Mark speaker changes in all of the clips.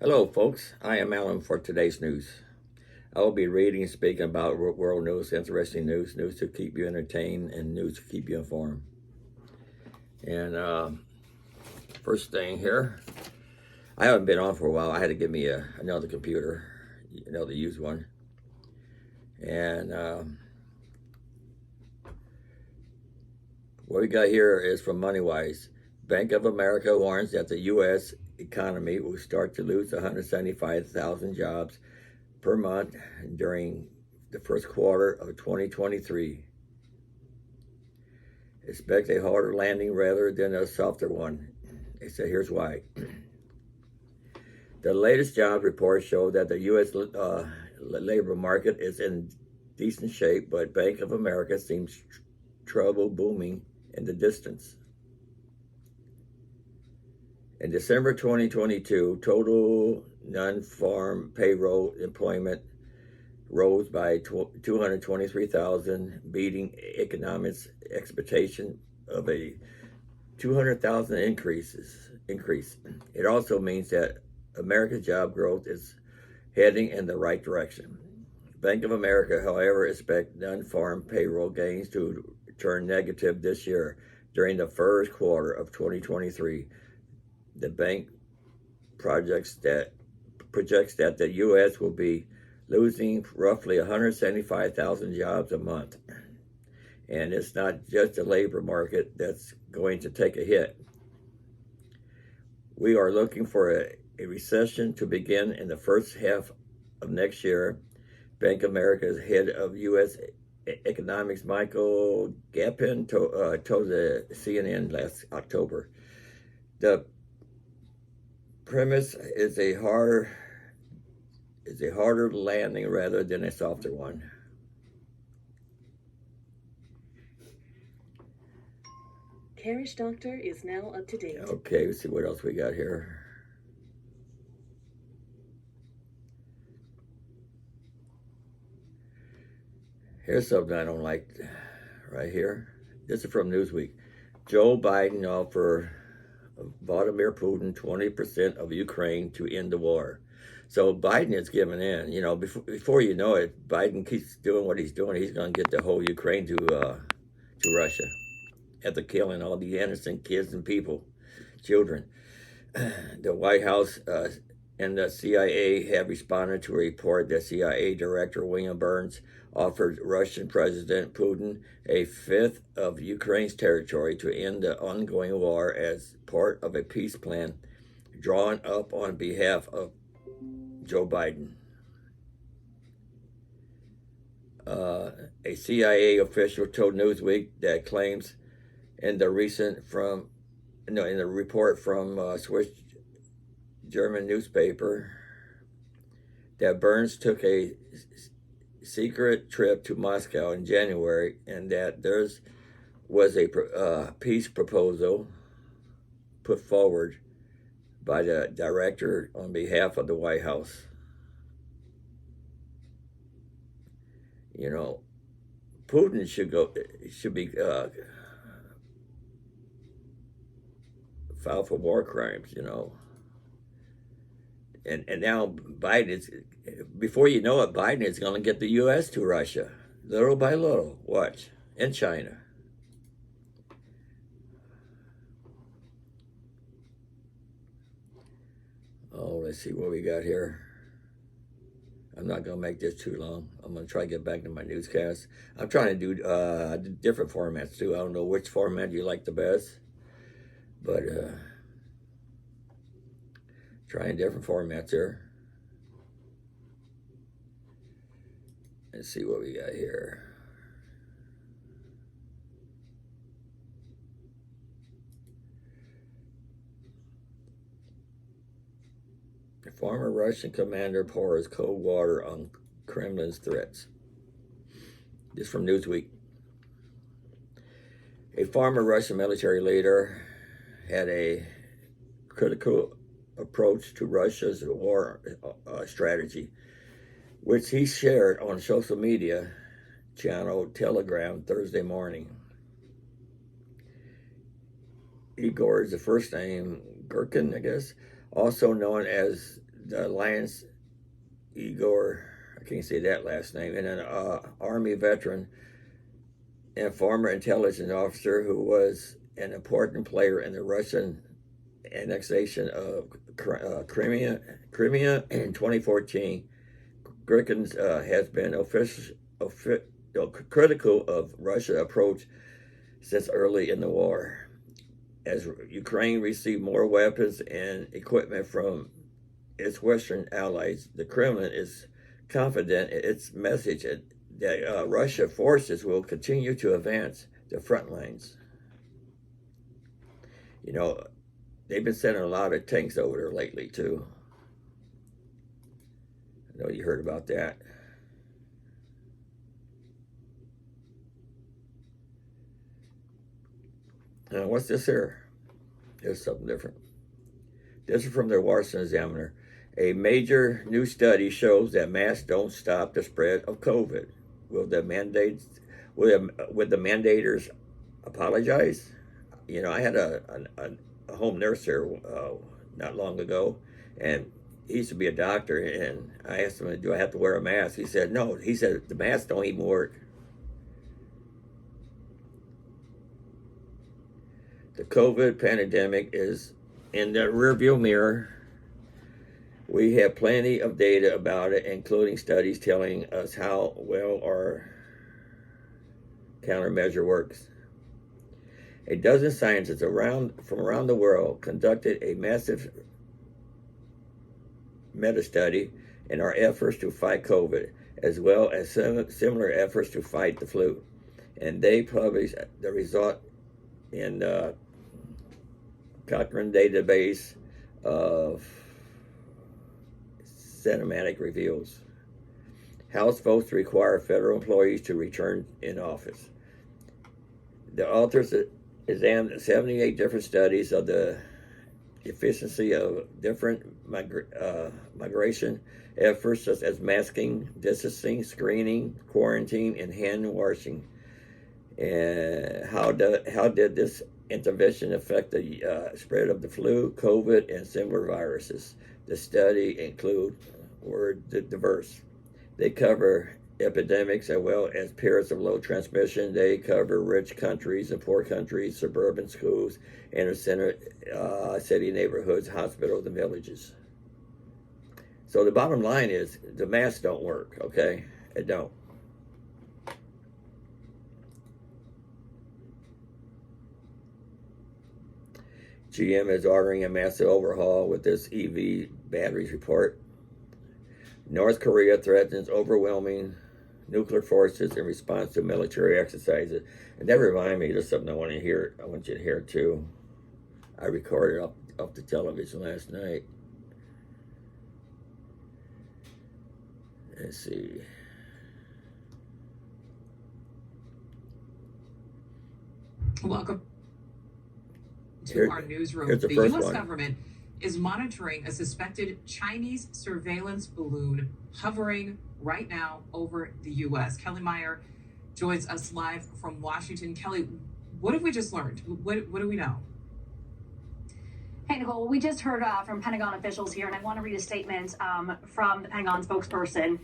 Speaker 1: Hello, folks. I am Alan for today's news. I will be reading and speaking about world news, interesting news to keep you entertained, and news to keep you informed. And first thing here, I haven't been on for a while. I had to get me another computer, another used one. And what we got here is from MoneyWise. Bank of America warns that the U.S. economy will start to lose 175,000 jobs per month during the first quarter of 2023. Expect a harder landing rather than a softer one. They say here's why. The latest jobs report show that the U.S. labor market is in decent shape, but Bank of America seems trouble booming in the distance. In December 2022, total non-farm payroll employment rose by 223,000, beating economics' expectation of a 200,000 increase. It also means that America's job growth is heading in the right direction. Bank of America, however, expects non-farm payroll gains to turn negative this year during the first quarter of 2023. The bank projects that the U.S. will be losing roughly 175,000 jobs a month. And it's not just the labor market that's going to take a hit. We are looking for a recession to begin in the first half of next year. Bank of America's head of U.S. economics, Michael Gapin, told the CNN last October. The premise is a harder landing rather than a softer one.
Speaker 2: Carriage Doctor is now up to date.
Speaker 1: Okay, let's see what else we got here. Here's something I don't like right here. This is from Newsweek. Joe Biden offered Vladimir Putin 20% of Ukraine to end the war. So Biden is giving in. You know, before you know it, Biden keeps doing what he's doing. He's going to get the whole Ukraine to Russia after killing all the innocent kids and people, children. The White House and the CIA have responded to a report that CIA Director William Burns offered Russian President Putin a fifth of Ukraine's territory to end the ongoing war as part of a peace plan drawn up on behalf of Joe Biden. A CIA official told Newsweek that claims in the report from Swiss German newspaper that Burns took a secret trip to Moscow in January, and that there was a peace proposal put forward by the director on behalf of the White House. You know, Putin should be filed for war crimes. You know. And now Biden is, before you know it, Biden is going to get the U.S. to Russia, little by little. Watch. And China. Oh, let's see what we got here. I'm not going to make this too long. I'm going to try to get back to my newscast. I'm trying to do different formats, too. I don't know which format you like the best, but trying different formats here. Let's see what we got here. A former Russian commander pours cold water on Kremlin's threats. This is from Newsweek. A former Russian military leader had a critical approach to Russia's war strategy, which he shared on social media channel Telegram Thursday morning. Igor is the first name, Gherkin, I guess, also known as the Alliance Igor, I can't say that last name, and an Army veteran and former intelligence officer who was an important player in the Russian annexation of Crimea in 2014. Grickens has been critical of Russia's approach since early in the war. As Ukraine received more weapons and equipment from its Western allies, the Kremlin is confident in its message that Russian forces will continue to advance the front lines. You know, they've been sending a lot of tanks over there lately, too. I know you heard about that. What's this here? Here's something different. This is from the Washington Examiner. A major new study shows that masks don't stop the spread of COVID. Will the mandators apologize? You know, I had a home nurse here not long ago, and he used to be a doctor, and I asked him, do I have to wear a mask? He said, no. He said, the masks don't even work. The COVID pandemic is in the rearview mirror. We have plenty of data about it, including studies telling us how well our countermeasure works. A dozen scientists from around the world conducted a massive meta-study in our efforts to fight COVID, as well as similar efforts to fight the flu. And they published the result in the Cochrane database of cinematic reviews. House votes require federal employees to return in office. The authors examined 78 different studies of the efficiency of different migration efforts, such as masking, distancing, screening, quarantine, and hand washing. And how did this intervention affect the spread of the flu, COVID, and similar viruses? The study were diverse. They cover epidemics as well as periods of low transmission. They cover rich countries and poor countries, suburban schools, inner center city neighborhoods, hospitals, and villages. So the bottom line is the masks don't work, okay? It don't. GM is ordering a massive overhaul with this EV batteries report. North Korea threatens overwhelming nuclear forces in response to military exercises. And that reminded me of something I want you to hear too. I recorded off the television last night. Let's see.
Speaker 3: Welcome to our newsroom. The U.S. government is monitoring a suspected Chinese surveillance balloon hovering right now over the U.S. Kelly Meyer joins us live from Washington. Kelly, what have we just learned? What do we know?
Speaker 4: Hey, Nicole, we just heard from Pentagon officials here, and I want to read a statement from the Pentagon spokesperson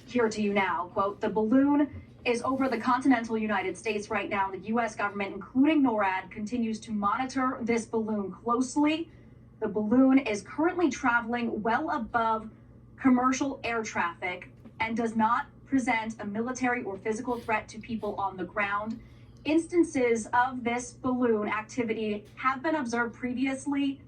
Speaker 4: here to you now. Quote, the balloon is over the continental United States right now. The U.S. government, including NORAD, continues to monitor this balloon closely. The balloon is currently traveling well above commercial air traffic and does not present a military or physical threat to people on the ground. Instances of this balloon activity have been observed previously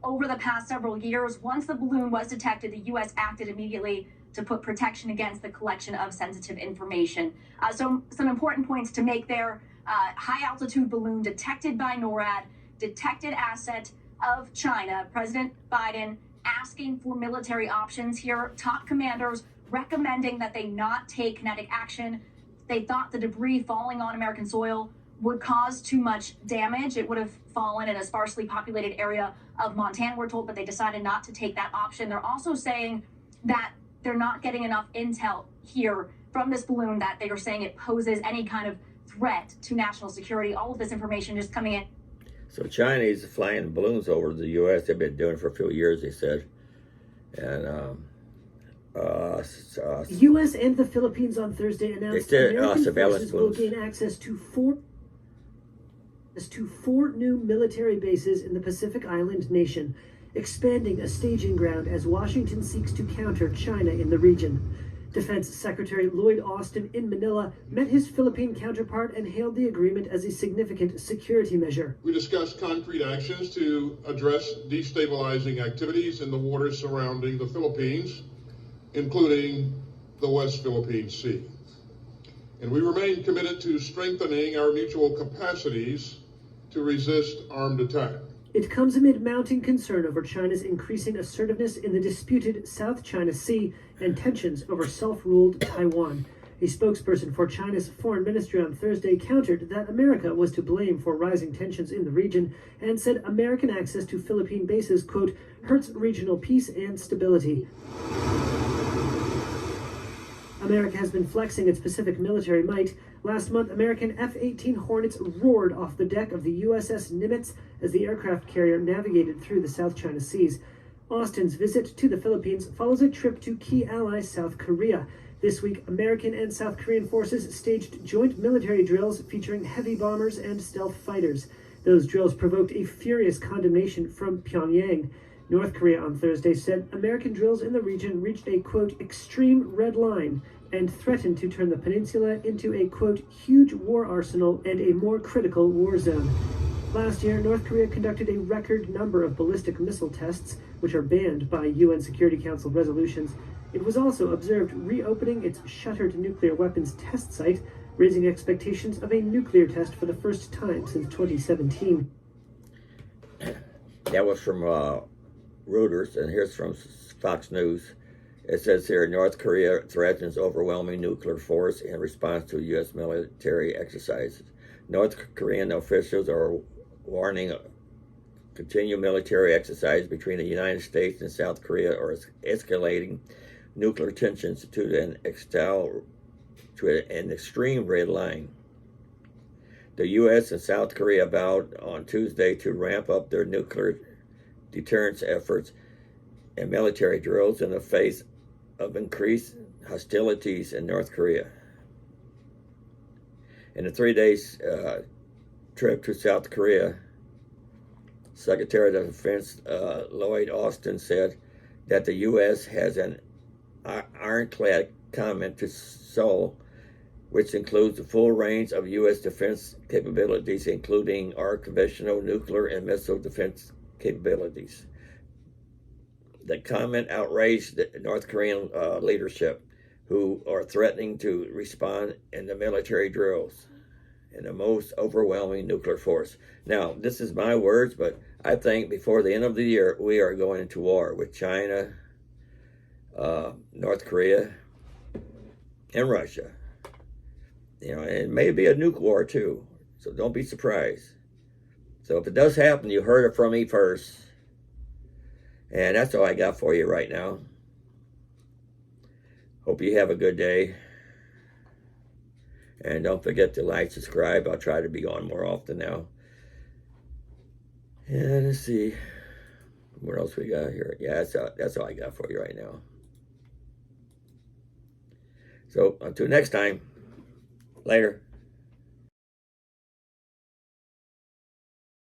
Speaker 4: over the past several years. Once the balloon was detected, the U.S. acted immediately to put protection against the collection of sensitive information. So some important points to make there. High altitude balloon detected by NORAD, detected asset of China. President Biden asking for military options here. Top commanders recommending that they not take kinetic action. They thought the debris falling on American soil would cause too much damage. It would have fallen in a sparsely populated area of Montana, we're told, but they decided not to take that option. They're also saying that they're not getting enough intel here from this balloon, that they are saying it poses any kind of threat to national security. All of this information just coming in.
Speaker 1: So Chinese flying balloons over the U.S., they've been doing it for a few years, they said.
Speaker 5: The U.S. and the Philippines on Thursday announced American forces will gain access to four new military bases in the Pacific Island nation, expanding a staging ground as Washington seeks to counter China in the region. Defense Secretary Lloyd Austin in Manila met his Philippine counterpart and hailed the agreement as a significant security measure.
Speaker 6: We discussed concrete actions to address destabilizing activities in the waters surrounding the Philippines, including the West Philippine Sea. And we remain committed to strengthening our mutual capacities to resist armed attack.
Speaker 5: It comes amid mounting concern over China's increasing assertiveness in the disputed South China Sea and tensions over self-ruled Taiwan. A spokesperson for China's foreign ministry on Thursday countered that America was to blame for rising tensions in the region and said American access to Philippine bases, quote, hurts regional peace and stability. America has been flexing its Pacific military might. Last month, American F-18 Hornets roared off the deck of the USS Nimitz as the aircraft carrier navigated through the South China Seas. Austin's visit to the Philippines follows a trip to key ally South Korea. This week, American and South Korean forces staged joint military drills featuring heavy bombers and stealth fighters. Those drills provoked a furious condemnation from Pyongyang. North Korea on Thursday said American drills in the region reached a, quote, extreme red line and threatened to turn the peninsula into a, quote, huge war arsenal and a more critical war zone. Last year, North Korea conducted a record number of ballistic missile tests, which are banned by UN Security Council resolutions. It was also observed reopening its shuttered nuclear weapons test site, raising expectations of a nuclear test for the first time since 2017.
Speaker 1: That was from Reuters, and here's from Fox News. It says here, North Korea threatens overwhelming nuclear force in response to U.S. military exercises. North Korean officials are warning a continued military exercise between the United States and South Korea or escalating nuclear tensions to an extreme red line. The U.S. and South Korea vowed on Tuesday to ramp up their nuclear deterrence efforts and military drills in the face of increased hostilities in North Korea. In a 3-day trip to South Korea, Secretary of Defense Lloyd Austin said that the U.S. has an ironclad commitment to Seoul, which includes the full range of U.S. defense capabilities, including our conventional nuclear and missile defense capabilities. The comment outraged the North Korean leadership, who are threatening to respond in the military drills in the most overwhelming nuclear force. Now, this is my words, but I think before the end of the year, we are going into war with China, North Korea, and Russia. You know, and it may be a nuke war too, so don't be surprised. So if it does happen, you heard it from me first. And that's all I got for you right now. Hope you have a good day. And don't forget to like, subscribe. I'll try to be on more often now. And let's see. What else we got here? Yeah, that's all I got for you right now. So until next time. Later.